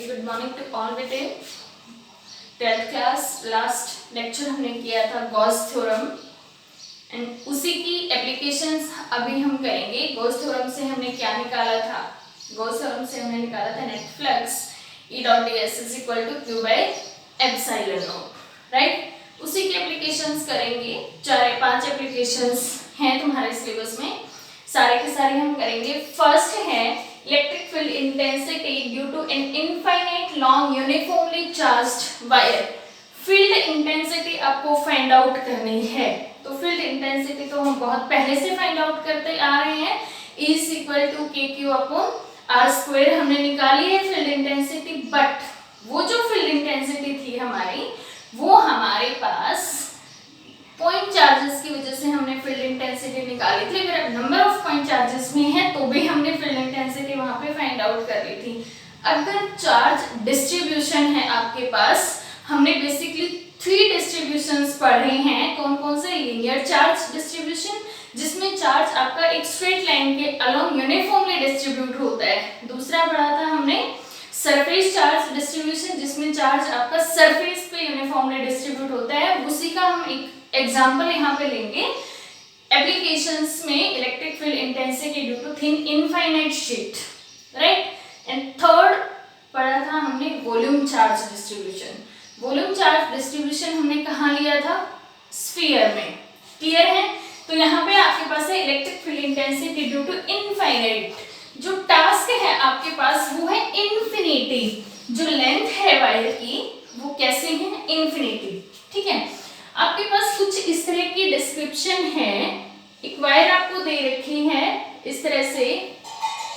Good morning to all बेटे। 12th class last lecture हमने किया था गॉस थ्योरम एंड उसी की एप्लीकेशंस अभी हम करेंगे। गॉस थ्योरम से हमने क्या निकाला था? गॉस थ्योरम से हमने निकाला था net flux E dot ds is equal to q by epsilon not, right. उसी की एप्लीकेशंस करेंगे। 4-5 एप्लीकेशंस हैं तुम्हारे सिलेबस में, सारे के सारे हम करेंगे। फर्स्ट है electric field intensity due to an infinite long uniformly charged wire. Field intensity आपको फाइंड आउट करनी है। तो फील्ड इंटेंसिटी तो हम बहुत पहले से फाइंड आउट करते आ रहे हैं। E is equal to KQ upon R² हमने निकाली है फील्ड इंटेंसिटी। बट वो जो फील्ड इंटेंसिटी थी हमारी, वो हमारे पास पॉइंट चार्जेस की वजह से हमने फील्ड इंटेंसिटी निकाली थी। अगर नंबर ऑफ पॉइंट चार्जेस में है तो भी हमने फील्ड इंटेंसिटी वहां पे फाइंड आउट कर ली थी। अगर चार्ज डिस्ट्रीब्यूशन है आपके पास, हमने बेसिकली 3 डिस्ट्रीब्यूशंस पढ़े हैं। कौन कौन से? लीनियर चार्ज डिस्ट्रीब्यूशन, जिसमें चार्ज आपका एक स्ट्रेट लाइन के अलोंग यूनिफॉर्मली डिस्ट्रीब्यूट होता है। दूसरा पढ़ा था हमने सरफेस चार्ज डिस्ट्रीब्यूशन, जिसमें चार्ज आपका सरफेस पे यूनिफॉर्मली डिस्ट्रीब्यूट होता है। उसी का हम एक एग्जांपल यहाँ पे लेंगे। एप्लीकेशंस में electric field intensity due to thin infinite sheet, right. And third पढ़ा था हमने volume charge distribution. Volume charge distribution हमने कहाँ लिया था? स्फीयर में। क्लियर है? तो यहाँ पे आपके पास है electric field intensity due to infinite. जो टास्क है आपके पास वो है इन्फिनिटी। जो लेंथ है वायर की वो कैसे है? इन्फिनिटी। ठीक है, आपके पास कुछ इस तरह की डिस्क्रिप्शन है। एक वायर आपको दे रखी है इस तरह से,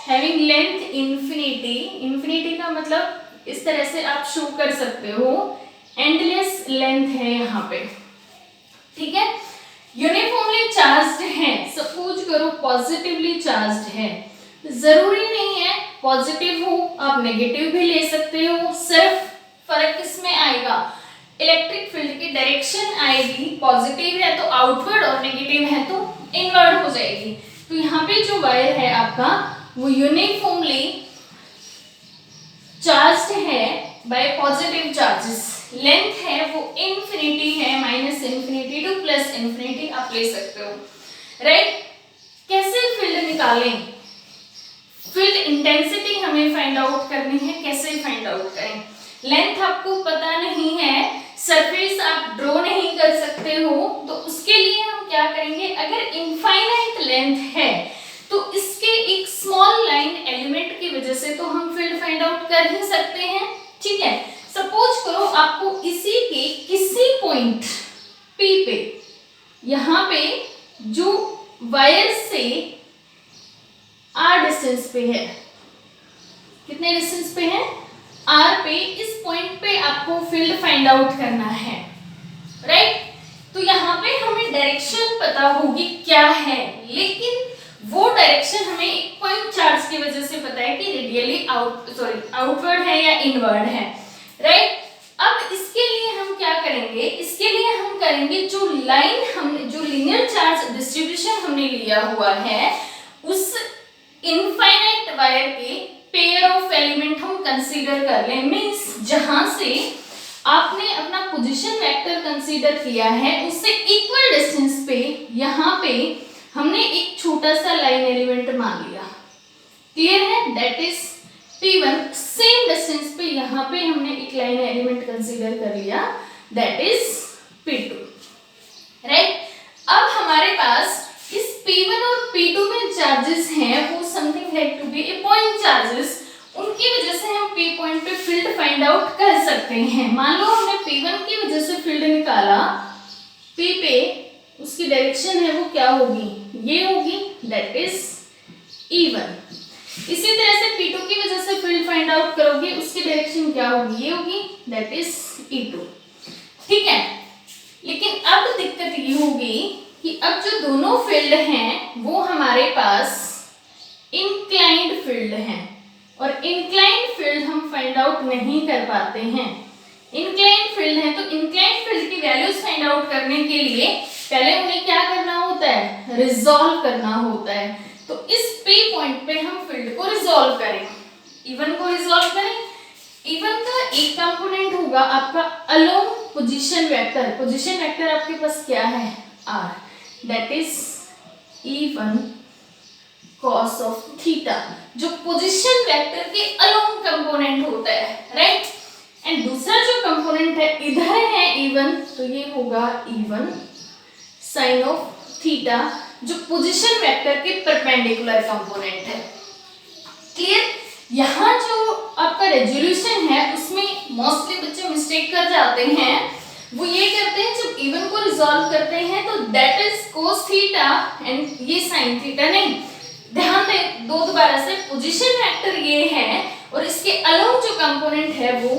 हैविंग लेंथ इन्फिनिटी। इन्फिनिटी का मतलब इस तरह से आप शो कर सकते हो, एंडलेस लेंथ है यहाँ पे। ठीक है, यूनिफॉर्मली चार्ज्ड है। सपोज करो पॉजिटिवली चार्ज्ड है, जरूरी नहीं है पॉजिटिव हो, आप नेगेटिव भी ले सकते हो। सिर्फ फर्क किसमें आएगा? इलेक्ट्रिक फील्ड की डायरेक्शन आएगी। पॉजिटिव है तो आउटवर्ड और नेगेटिव है तो इनवर्ड हो जाएगी। तो यहाँ पे जो वायर है आपका वो यूनिफॉर्मली चार्ज्ड है बाय पॉजिटिव चार्जेस। लेंथ है वो इन्फिनिटी है, minus infinity two plus infinity आप ले सकते हो, राइट। कैसे फील्ड निकालें? फील्ड इंटेंसिटी हमें फाइंड आउट करनी है। कैसे फाइंड आउट करें? लेंथ आपको पता नहीं है, सरफेस आप ड्रॉ नहीं कर सकते हो, तो उसके लिए हम क्या करेंगे? अगर इनफाइनाइट लेंथ है तो इसके एक स्मॉल लाइन एलिमेंट की वजह से तो हम फील्ड फाइंड आउट कर ही सकते हैं। ठीक है, सपोज करो आपको इसी के किसी पॉइंट P पे, यहाँ पे जो वायर से R डिस्टेंस पे है, कितने डिस्टेंस पे है? R पे, इस पॉइंट पे आपको फील्ड फाइंड आउट करना है, राइट। तो यहाँ पे हमें डायरेक्शन पता होगी क्या है, लेकिन वो डायरेक्शन हमें एक पॉइंट चार्ज की वजह से पता है कि रेडियली आउटवर्ड है या इनवर्ड है, राइट। अब इसके लिए हम क्या करेंगे? इसके लिए हम करेंगे जो लाइन हमने, जो लीनियर चार्ज डिस्ट्रीब्यूशन हमने लिया हुआ है, उस इनफाइनाइट वायर के पेयर ऑफ एलिमेंट हम कंसीडर कर लें। मींस जहां से आपने अपना पोजीशन वेक्टर कंसीडर किया है उससे इक्वल डिस्टेंस पे यहाँ पे हमने एक छोटा सा लाइन एलिमेंट मान लिया। क्लियर है? That is P1। Same distance पे यहाँ पे हमने एक लाइन एलिमेंट कंसीडर कर लिया, दैट इज P2, राइट। अब हमारे पास इस P1 और P2 में चार्जेस हैं, वो something like to be a point charges. उनकी वजह से हम P पॉइंट पे फील्ड फाइंड आउट कर सकते हैं। मान लो हमने P1 की वजह से फील्ड निकाला, P पे उसकी डायरेक्शन है वो क्या होगी? ये होगी, दैट इज E1। इसी तरह से P2 की वजह से फील्ड फाइंड आउट करोगे, उसकी डायरेक्शन क्या होगी? ये होगी, दैट इज E2। ठीक है, लेकिन अब दिक्कत ये होगी कि अब जो दोनों फील्ड हैं वो हमारे पास इंक्लाइंड फील्ड हैं, और इंक्लाइंड फील्ड हम फाइंड आउट नहीं कर पाते हैं। इंक्लाइंड फील्ड है तो इंक्लाइंड फील्ड की वैल्यूज फाइंड आउट करने के लिए पहले उन्हें क्या करना होता है? रिजॉल्व करना होता है। तो इस P पॉइंट पे हम फील्ड को रिजॉल्व करें, E1 को रिजॉल्व करें, इवन का एक कंपोनेंट होगा आपका along position vector. Position vector आपके पास क्या है, r, that is E1 cos of theta, जो पोजीशन वेक्टर के अलोंग कंपोनेंट होता है, राइट। एंड दूसरा जो कंपोनेंट है इधर है E1, तो ये होगा E1 साइन ऑफ थीटा, जो पोजीशन वेक्टर के परपेंडिकुलर कंपोनेंट है। क्लियर। यहाँ जो आपका रेजोल्यूशन है उसमें मोस्टली बच्चे मिस्टेक कर जाते हैं, वो ये करते हैं जब इवन को रिजॉल्व करते हैं तो that is cos theta and ये साइन थीटा, नहीं, ध्यान दें दो दोबारा से, पोजीशन वेक्टर ये है और इसके अलोंग जो कंपोनेंट है वो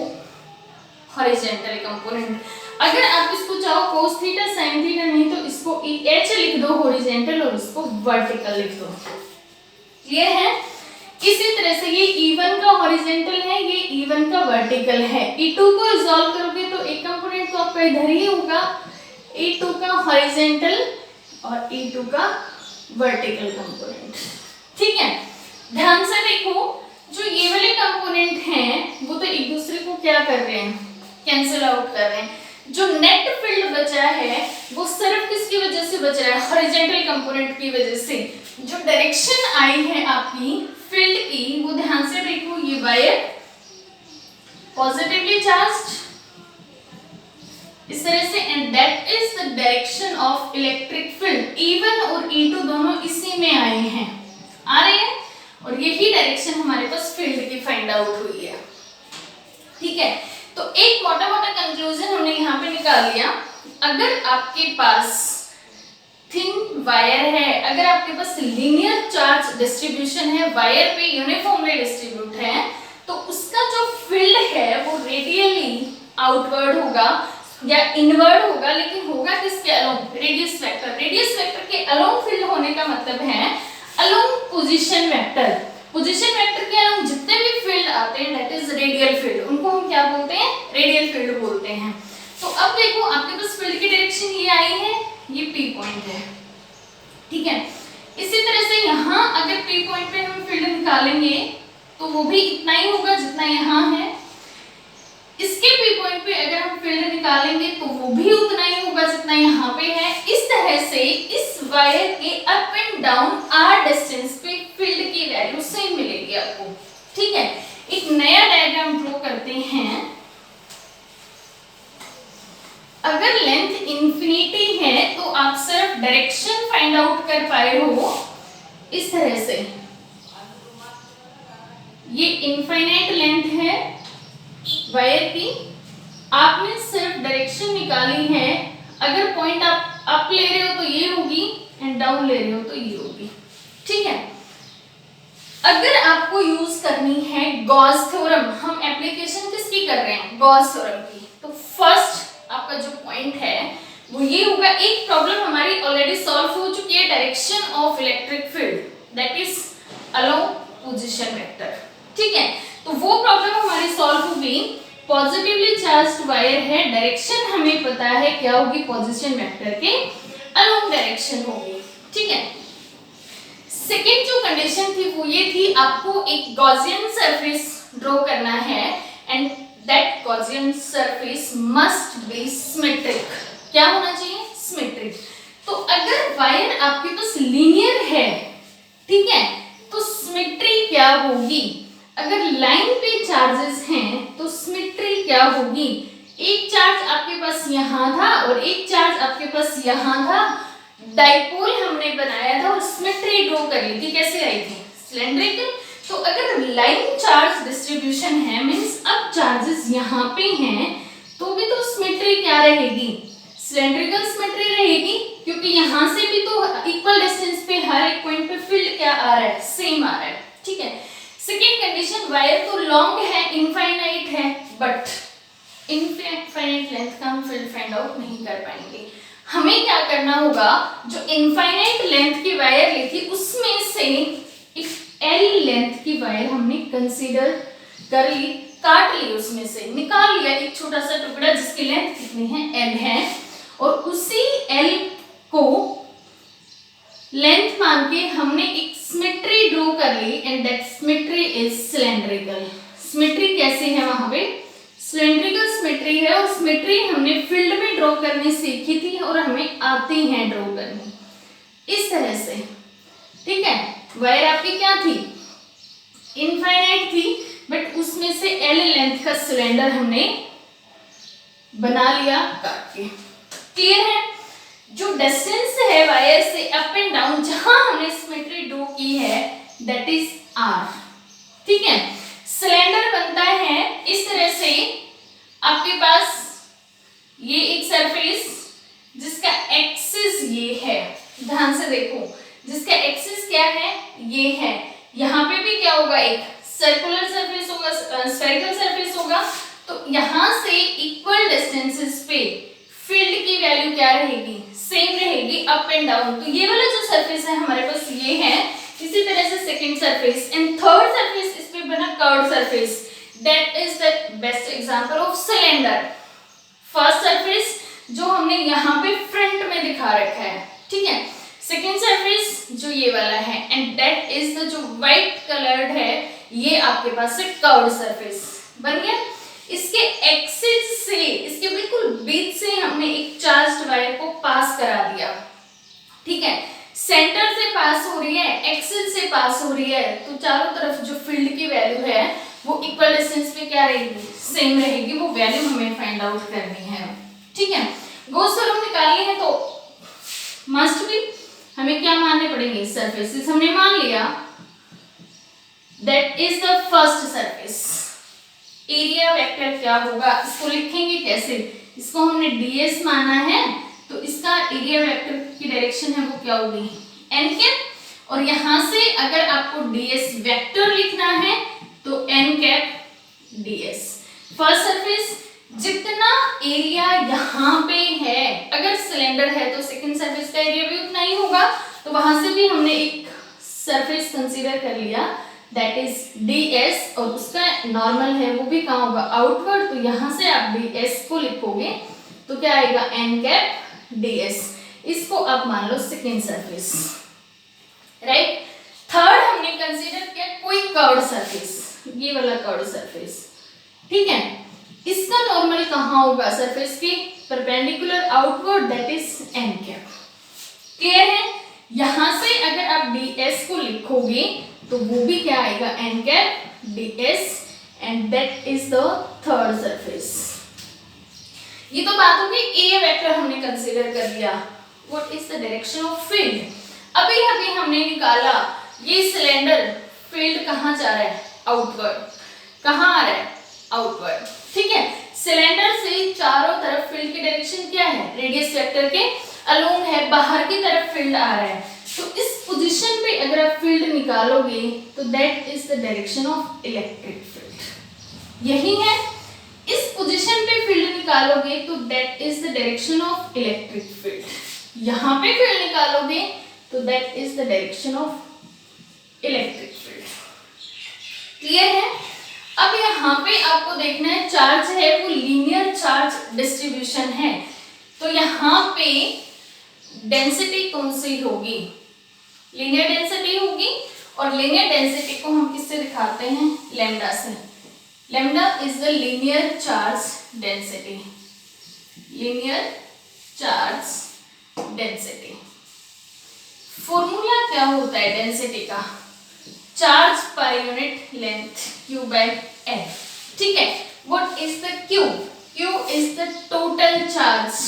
हॉरिजॉन्टल कंपोनेंट। अगर आप इसको चाहो कोस थीटा साइन थीटा, नहीं तो इसको एच लिख दो हॉरिजॉन्टल और इसको वर्टिकल लिख दो। क्लियर है। इसी तरह से ये E1 का हॉरिजॉन्टल है, ये E1 का वर्टिकल है। E2 को रिजॉल्व करोगे तो एक कंपोनेंट तो आपका इधर ही होगा, E2 का हॉरिजॉन्टल और E2 का वर्टिकल कंपोनेंट। ठीक है, ध्यान से देखो, जो ये वाले कंपोनेंट हैं वो तो एक दूसरे को क्या कर रहे हैं, कैंसिल आउट कर रहे हैं। जो नेट फील्ड बचा है वो सिर्फ किसकी वजह से बच रहा है, हॉरिजॉन्टल कंपोनेंट की वजह से। जो डायरेक्शन आई है आपकी फील्ड की, वो ध्यान से देखो, ये वायर पॉजिटिवली चार्ज्ड इस तरह से, and that is the direction of electric field. E1 और E2 दोनों इसी में आए हैं, आ रहे हैं, और यही डायरेक्शन हमारे पास फील्ड की फाइंड आउट हुई है। ठीक है, तो एक मोटा मोटा कंक्लूजन हमने यहाँ पे निकाल लिया। अगर आपके पास थिन वायर है, अगर आपके पास लीनियर चार्ज डिस्ट्रीब्यूशन है, वायर पे यूनिफॉर्मली डिस्ट्रीब्यूट है, तो उसका जो फील्ड है वो रेडियली आउटवर्ड होगा या इनवर्ड होगा, लेकिन होगा किसके along, radius vector. Radius vector के अलोंग फील्ड होने का मतलब है along position vector. Position vector के अलोंग जितने भी फील्ड आते हैं दैट इज रेडियल फील्ड, उनको हम क्या बोलते हैं, रेडियल फील्ड बोलते हैं। तो अब देखो आपके पास फील्ड की डायरेक्शन ये आई है, ये P पॉइंट है। ठीक है, इसी तरह से यहाँ अगर P पॉइंट पे हम फील्ड निकालेंगे तो वो भी इतना ही होगा जितना यहाँ है। इसके P पॉइंट पे अगर हम फील्ड निकालेंगे तो वो भी उतना ही होगा जितना यहाँ पे है। इस तरह से इस वायर के up and down r distance पे फील्ड की वैल्यू सेम मिलेगी आपको। ठीक है, एक नया डायग्राम ड्रॉ करते हैं। अगर लेंथ इंफिनिटी है तो आप सिर्फ डायरेक्शन फाइंड आउट कर पाए हो इस तरह से, ये इनफाइनाइट लेंथ है वायर की, आपने सिर्फ डायरेक्शन निकाली है। अगर पॉइंट आप अप ले रहे हो तो ये होगी एंड डाउन ले रहे हो तो ये होगी। ठीक है, अगर आपको यूज करनी है गॉस थ्योरम, हम एप्लीकेशन किसकी कर रहे हैं, गॉस थ्योरम की, तो फर्स्ट आपका जो पॉइंट है वो ये होगा। एक प्रॉब्लम हमारी ऑलरेडी सॉल्व हो चुकी है, direction of electric field that is along position vector. ठीक है, तो वो प्रॉब्लम हमारी सॉल्व हो गई। पॉजिटिवली चार्ज्ड वायर है, डायरेक्शन हमें पता है क्या होगी, पोजीशन वेक्टर के अलोंग डायरेक्शन होगी। ठीक है, सेकेंड जो कंडीशन थी वो ये थी, आपको एक गॉसियन सरफेस ड्रॉ करना है and that Gaussian surface must be symmetric. क्या होना चाहिए, सिमेट्रिक। तो अगर वायर आपके पास लीनियर है, ठीक है, तो सिमेट्री क्या होगी, अगर लाइन पे चार्जेस हैं तो सिमेट्री क्या होगी, एक चार्ज आपके पास यहाँ था और एक चार्ज आपके पास यहाँ था, डाइपोल हमने बनाया था और सिमेट्री ड्रॉ कर ली थी, कैसे आई थी, सिलेंड्रिकल। तो अगर लाइन चार्ज डिस्ट्रीब्यूशन है मींस अब चार्जेस यहाँ पे हैं तो भी तो सिमेट्री क्या रहेगी, सिलेंड्रिकल सिमेट्री रहेगी, क्योंकि यहाँ से भी तो इक्वल डिस्टेंस पे हर एक पॉइंट पे फील्ड क्या आ रहा है, सेम आ रहा है। ठीक है, सेकेंड कंडीशन, वायर तो लॉन्ग है, इनफाइनाइट है, बट इनफाइनाइट लेंथ का हम फील्ड फाइंड आउट नहीं कर पाएंगे। हमें क्या करना होगा, जो इनफाइनाइट लेंथ की वायर ली थी उसमें से एक L लेंथ की वायर हमने कंसीडर कर ली, काट ली, उसमें से निकाल लिया एक छोटा सा टुकड़ा जिसकी लेंथ कितनी है, L है, और उसी L को लेंथ मान के हमने एक सिमेट्री ड्रॉ कर ली and that symmetry is cylindrical. Symmetry कैसे है वहां पे, सिलेंड्रिकल सिमेट्री है, और सिमेट्री हमने फील्ड में ड्रॉ करनी सीखी थी और हमें आती है ड्रॉ करनी इस तरह से, ठीक है। वायर आपकी क्या थी, इनफाइनाइट थी, बट उसमें से एल लेंथ का सिलेंडर हमने बना लिया काट के। क्लियर है। जो डिस्टेंस है वायर से अप एंड डाउन जहां हमने सिमेट्री ड्रॉ की है दैट इज आर, ठीक है। सिलेंडर बनता है इस तरह से, आपके पास ये एक सरफेस जिसका एक्सिस ये है, ध्यान से देखो, जिसका एक्सिस क्या है, ये है। यहाँ पे भी क्या होगा, एक सर्कुलर सरफेस होगा, स्फेरिकल सरफेस होगा। तो यहाँ से इक्वल डिस्टेंसेस पे फील्ड की वैल्यू क्या रहेगी, सेम रहेगी अप एंड डाउन। तो ये वाला जो सरफेस है हमारे पास ये है। इसी तरह से second surface and third surface, इस पे बना curved surface, that is the best example of cylinder. First surface जो हमने यहाँ पे फ्रंट में दिखा रखा है, ठीक है। सेकेंड सरफेस जो ये वाला है, एंड दैट इज द जो व्हाइट कलर्ड है, ये आपके पास से कर्व्ड सरफेस बन गया। इसके एक्सिस से, इसके बिल्कुल बीच से हमने एक चार्ज्ड वायर को पास करा दिया, ठीक है। सेंटर से पास हो रही है, एक्सिस से पास हो रही है, तो चारों तरफ जो फील्ड की वैल्यू है वो इक्वल डिस्टेंस पे क्या रहेगी, सेम रहेगी। वो वैल्यू हमें फाइंड आउट करनी है, ठीक है। गॉस थ्योरम निकालनी है तो मस्ट भी हमें क्या मानने पड़ेंगे, सरफेसेस हमने मान लिया, that is the first surface. Area vector क्या होगा, इसको लिखेंगे कैसे, इसको हमने ds माना है, तो इसका एरिया वेक्टर की डायरेक्शन है वो क्या होगी, n कैप। और यहां से अगर आपको ds वेक्टर लिखना है तो n cap ds। First surface जितना एरिया यहाँ पे है, अगर सिलेंडर है तो सेकंड सरफेस का एरिया भी उतना ही होगा। तो वहां से भी हमने एक सरफेस कंसीडर कर लिया, दैट इज ds, और उसका नॉर्मल है वो भी कहाँ होगा, आउटवर्ड। तो यहां से आप ds को लिखोगे तो क्या आएगा, n कैप ds। इसको आप मान लो सेकेंड सरफेस, राइट। थर्ड हमने कंसीडर किया कोई कर्व्ड सरफेस, ये वाला कर्व्ड सरफेस, ठीक है। इसका नॉर्मल कहाँ होगा, सरफेस के perpendicular outward, that is n cap. Clear है। यहां से अगर आप ds को लिखोगे तो वो भी क्या आएगा, n cap ds, and that is the third surface. ये तो बात होगी, ए वेक्टर हमने कंसीडर कर लिया। What is the direction of field, अभी अभी हमने निकाला, ये सिलेंडर फील्ड कहाँ जा रहा है, आउटवर्ड। कहाँ आ रहा है, आउटवर्ड, ठीक है। सिलेंडर से चारों तरफ फील्ड की डायरेक्शन क्या है, रेडियस वेक्टर के अलोंग है, बाहर की तरफ फील्ड आ रहा है। तो इस पोजीशन पे अगर आप फील्ड निकालोगे तो that is the direction of electric field, यही है। इस पोजीशन पे फील्ड निकालोगे तो that is the direction of electric field. यहां पे फील्ड निकालोगे तो that is the direction of electric field. Clear है। अब यहाँ पे आपको देखना है, चार्ज है वो लीनियर चार्ज डिस्ट्रीब्यूशन है, तो यहाँ पे डेंसिटी कौन सी होगी, लीनियर डेंसिटी होगी। और लीनियर डेंसिटी को हम किससे दिखाते हैं, लैम्डा से। Lambda is the linear charge density, linear charge density. Formula क्या होता है डेंसिटी का, charge per unit length Q by L, ठीक है। What is the Q, Q is the total charge,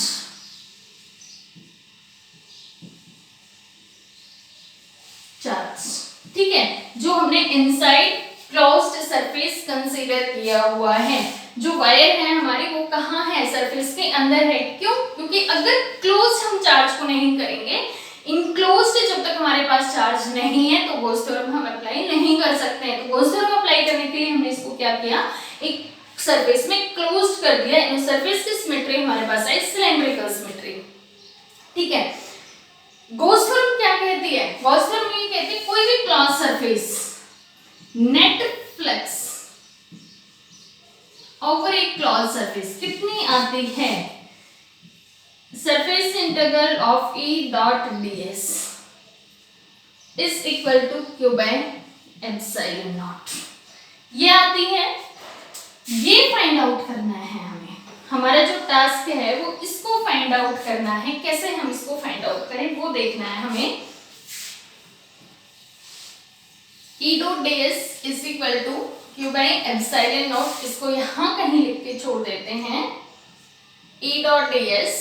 ठीक है, जो हमने इनसाइड क्लोज्ड सरफेस कंसीडर किया हुआ है। जो वायर है हमारी वो कहाँ है, सरफेस के अंदर है। क्यों, क्योंकि अगर क्लोज हम चार्ज को नहीं करेंगे, इनक्लोज्ड जब तक हमारे पास चार्ज नहीं है, तो गॉस थ्योरम हम अप्लाई नहीं कर सकते हैं। तो गॉस थ्योरम अप्लाई करने के लिए हमने इसको क्या किया, एक सरफेस में क्लोज्ड कर दिया। इन सरफेस की सिमेट्री हमारे पास है सिलेंड्रिकल सिमेट्री, ठीक है। गॉस थ्योरम क्या कहती है, गॉस थ्योरम ये कहती है कोई भी close surface net flux over a close surface कितनी आती है, surface integral of E dot ds is equal to Q by epsilon naught, ये आती है। ये फाइंड आउट करना है हमें, हमारा जो टास्क है वो इसको फाइंड आउट करना है। कैसे हम इसको फाइंड आउट करें वो देखना है हमें। E dot ds is equal to Q by epsilon naught, इसको यहाँ कहीं लिख के छोड़ देते हैं। E डॉट ds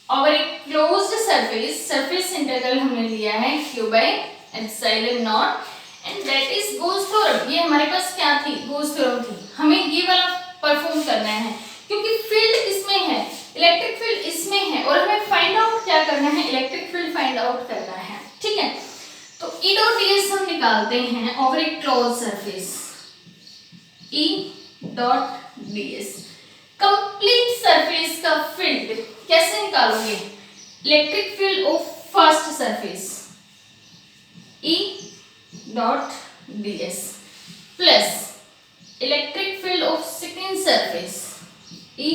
और एक क्लोज्ड सरफेस, सरफेस इंटीग्रल हमने लिया है Q by epsilon not and that is goes theorem. ये हमारे पास क्या थी, गोस थ्योरम थी। हमें ये वाला परफॉर्म करना है क्योंकि फील्ड इसमें है, इलेक्ट्रिक फील्ड इसमें है और हमें फाइंड आउट क्या करना है, इलेक्ट्रिक फील्ड फाइंड आउट करना है। ठीक है, तो E डॉट ds हम निकालते हैं over a close surface. E dot ds complete surface का फील्ड कैसे निकालोगे, electric field of first surface E dot ds plus electric field of second surface E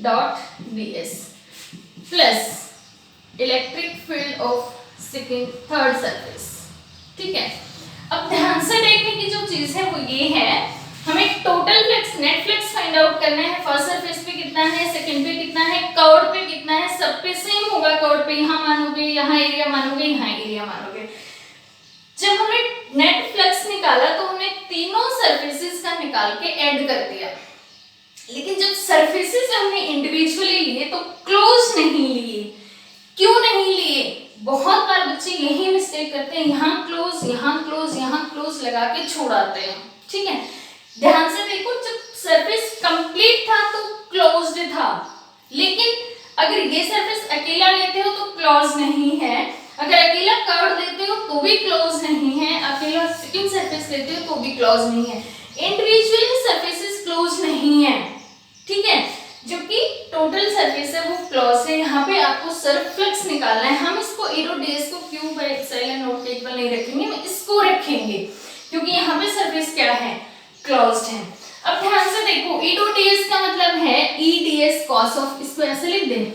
dot ds plus electric field of second third surface. ठीक है, अब ध्यान से देखने की जो चीज है वो ये है, हमें total flux, net flux find out करना है। फर्स्ट सरफेस पे कितना है, सेकंड पे कितना है, कर्व पे कितना है, सब पे सेम होगा। कर्व पे यहाँ मानोगे, यहाँ एरिया मानोगे, यहाँ एरिया मानोगे। जब हमने नेट फ्लक्स निकाला तो हमने तीनों सरफेसेस का निकाल के ऐड कर दिया, लेकिन जब सरफेसेस हमने इंडिविजुअली लिए तो क्लोज नहीं लिए। क्यों नहीं लिए, बहुत बार बच्चे यही मिस्टेक करते हैं, यहाँ क्लोज, यहाँ क्लोज, यहाँ क्लोज लगा के छोड़ाते हैं। ठीक है, ध्यान से देखो, जब सरफेस कंप्लीट था तो क्लोज्ड था, लेकिन अगर ये सरफेस अकेला लेते हो तो क्लोज नहीं है, अगर अकेला कर्व लेते हो तो भी क्लोज नहीं है, अकेला सेकंड सरफेस लेते हो तो भी क्लोज नहीं है। इंडिविजुअली सरफेसेस क्लोज नहीं है। ठीक है, जो कि टोटल सरफेस है वो क्लोज है। यहाँ पे आपको सर्फ फ्लक्स निकालना है। हम इसको E डॉट ds को क्यू बाई एप्सिलॉन नॉट के इक्वल नहीं रखेंगे, हम इसको रखेंगे क्योंकि यहाँ पे सरफेस क्या है, क्लोज्ड है। अब ध्यान से देखो, E डॉट ds का मतलब है E ds cos ऑफ, इसको ऐसे लिख दें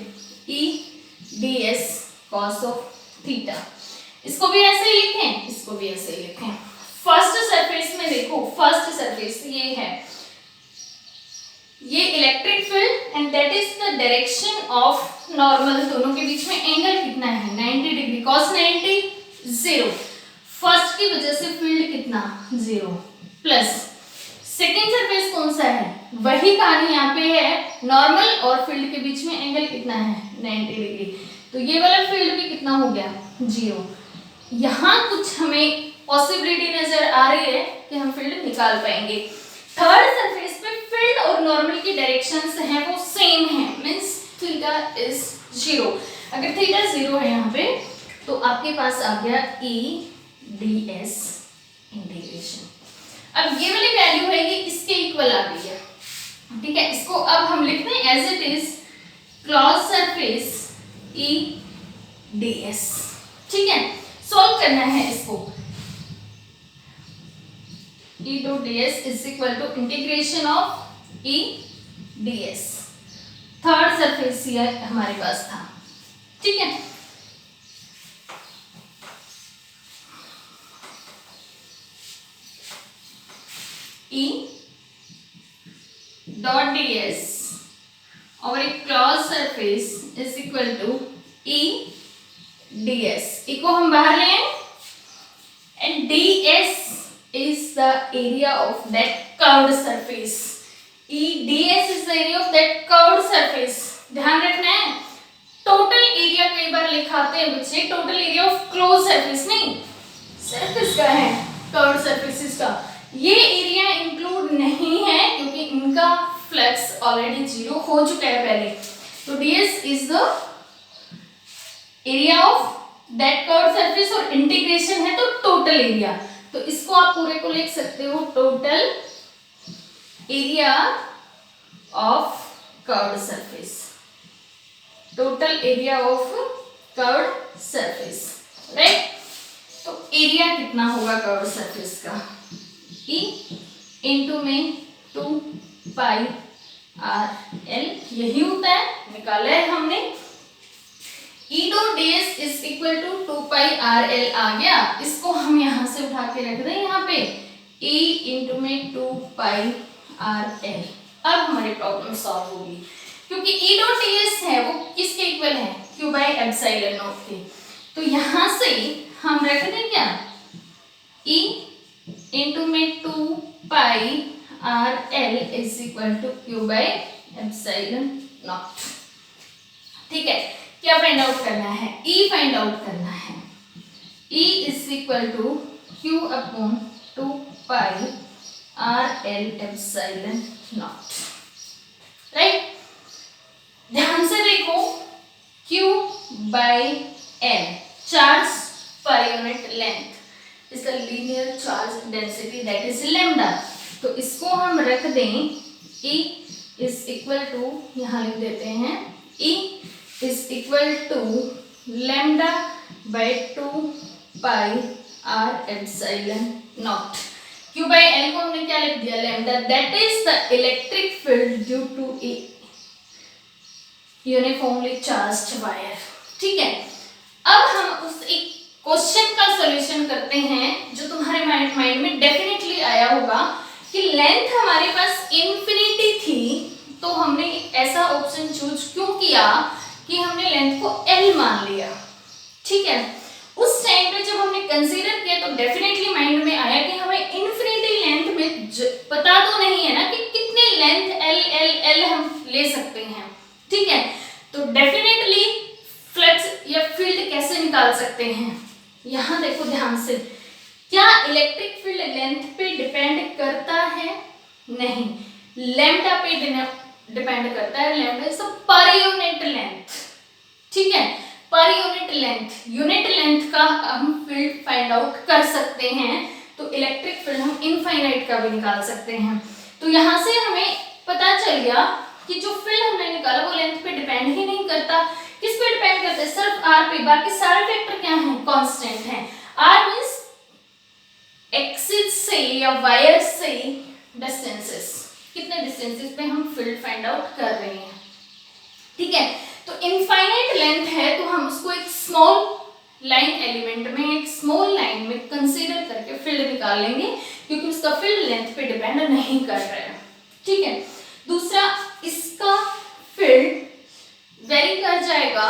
E ds cos of theta, इसको भी ऐसे ही लिखें, इसको भी ऐसे ही लिखें। फर्स्ट सरफेस में देखो, फर्स्ट सरफेस ये है, ये electric field and that is the direction of normal, दोनों के बीच में एंगल कितना है 90 डिग्री, cos 90 0, फर्स्ट की वजह से फील्ड कितना 0, प्लस सेकेंड सरफेस कौन सा है, वही कहानी यहाँ पे है, नॉर्मल और फील्ड के बीच में एंगल कितना है 90 डिग्री, तो ये वाला फील्ड भी कितना हो गया 0। यहाँ कुछ हमें पॉसिबिलिटी नजर आ रही है कि हम फील्ड निकाल पाएंगे। थर्ड सरफेस पे फील्ड और नॉर्मल की डायरेक्शंस हैं वो सेम है, मींस थीटा इज 0। अगर थीटा 0 है यहाँ पे तो आपके पास आ गया E ds इंटीग्रेशन। अब ये वाली वैल्यू है ये इसके इक्वल आ गई है। ठीक है, इसको अब हम लिखते हैं as it is close surface E ds। ठीक है, सॉल्व करना है इसको। E dot ds is equal to integration of E ds। Third surface ये हमारे पास था। ठीक है, E डॉट ds और एक close surface is equal to E ds। E को हम बाहर ले आए and ds is the area of that curved surface। E ds is the area of that curved surface। ध्यान रखना है, टोटल एरिया कई बार लिखाते हैं बच्चे, total area of close surface नहीं, सिर्फ इसका है कर्व्ड सरफेसेस का, ये एरिया इंक्लूड नहीं है क्योंकि इनका फ्लक्स ऑलरेडी 0 हो चुका है पहले। तो ds is the area of that curved surface और इंटीग्रेशन है तो टोटल एरिया, तो इसको आप पूरे को लिख सकते हो total area of curved surface, total area of curved surface, right. तो एरिया कितना होगा कर्व्ड सरफेस का, E इंटू में 2 पाई RL, यही होता है, निकाला है हमने। E dot ds is equal to 2 pi RL आ गया, इसको हम यहाँ से उठा के रख दें यहाँ पे, E इंटू में 2 पाई आर एल। अब हमारी प्रॉब्लम सॉल्व होगी क्योंकि ई डॉट एस है वो किसके इक्वल है, क्यू बाई एप्सिलॉन नॉट के। तो यहां से हम रख दें क्या, ई इंटू में 2 pi R L is equal to Q by epsilon naught. ठीक है, क्या फाइंड आउट करना है, ई फाइंड आउट करना है। E is equal to q upon 2 pi R L epsilon not. Right, ध्यान से देखो, Q by L charge per unit length is the linear charge density that is lambda. तो इसको हम रख दें E इज इक्वल टू, यहाँ लिख देते हैं E is equal to lambda by 2 pi R epsilon naught. Q by L को हमने क्या लिख दिया, lambda, that is the electric field due to a uniformly charged wire. ठीक है, अब हम उस एक क्वेश्चन का सॉल्यूशन करते हैं जो तुम्हारे माइंड में डेफिनेटली आया होगा कि लेंथ हमारे पास इंफिनिटी थी, तो हमने ऐसा ऑप्शन चूज क्यों किया कि हमने लेंथ को L मान लिया। ठीक है, उस टाइम पे जब हमने कंसीडर किया तो डेफिनेटली माइंड में आया कि हमें इंफिनिटी लेंथ में पता तो नहीं है ना कि कितने लेंथ L हम ले सकते हैं। ठीक है, तो डेफिनेटली फ्लक्स या फील्ड कैसे निकाल सकते हैं, यहां देखो ध्यान से, क्या इलेक्ट्रिक फील्ड लेंथ पे डिपेंड करता है, नहीं, लैम्डा पे डिपेंड करता है। लैम्डा इज पर यूनिट लेंथ। ठीक है, पर यूनिट लेंथ का हम फील्ड फाइंड आउट कर सकते हैं, तो इलेक्ट्रिक फील्ड हम इनफाइनाइट का भी निकाल सकते हैं। तो यहां से हमें पता चल गया कि जो फील्ड हमने निकाला वो लेंथ पे डिपेंड ही नहीं करता। किस पे डिपेंड करता है, सिर्फ आर पे, बाकी सारे फैक्टर क्या हैं, कांस्टेंट हैं। आर मींस एक्सिस से या वायर से डिस्टेंसेस, कितने डिस्टेंसेस पे हम फील्ड फाइंड आउट कर रहे हैं। ठीक है, तो इनफाइनाइट लेंथ है तो हम उसको एक स्मॉल लाइन एलिमेंट में, एक स्मॉल लाइन में कंसीडर करके फील्ड निकाल लेंगे क्योंकि उसका फील्ड लेंथ पे डिपेंड नहीं कर रहा है। ठीक है, दूसरा, इसका फील्ड वेरी कर जाएगा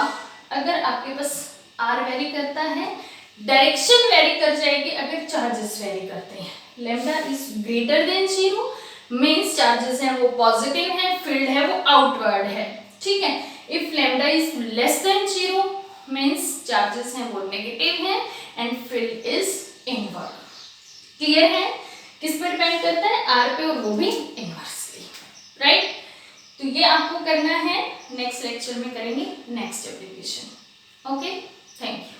अगर आपके पास आर वेरी करता है, डायरेक्शन वेरी कर जाएगी अगर चार्जेस वेरी करते हैं। Lambda is greater than 0 means charges हैं वो पॉजिटिव है, फील्ड है वो आउटवर्ड है। ठीक है, if lambda is less than 0 means charges हैं वो नेगेटिव है and field is inward. Clear है, किस पर डिपेंड करता है, आर पे, और वो भी इनवर्सली। राइट, तो ये आपको करना है, नेक्स्ट लेक्चर में करेंगे next application. Okay, thank you.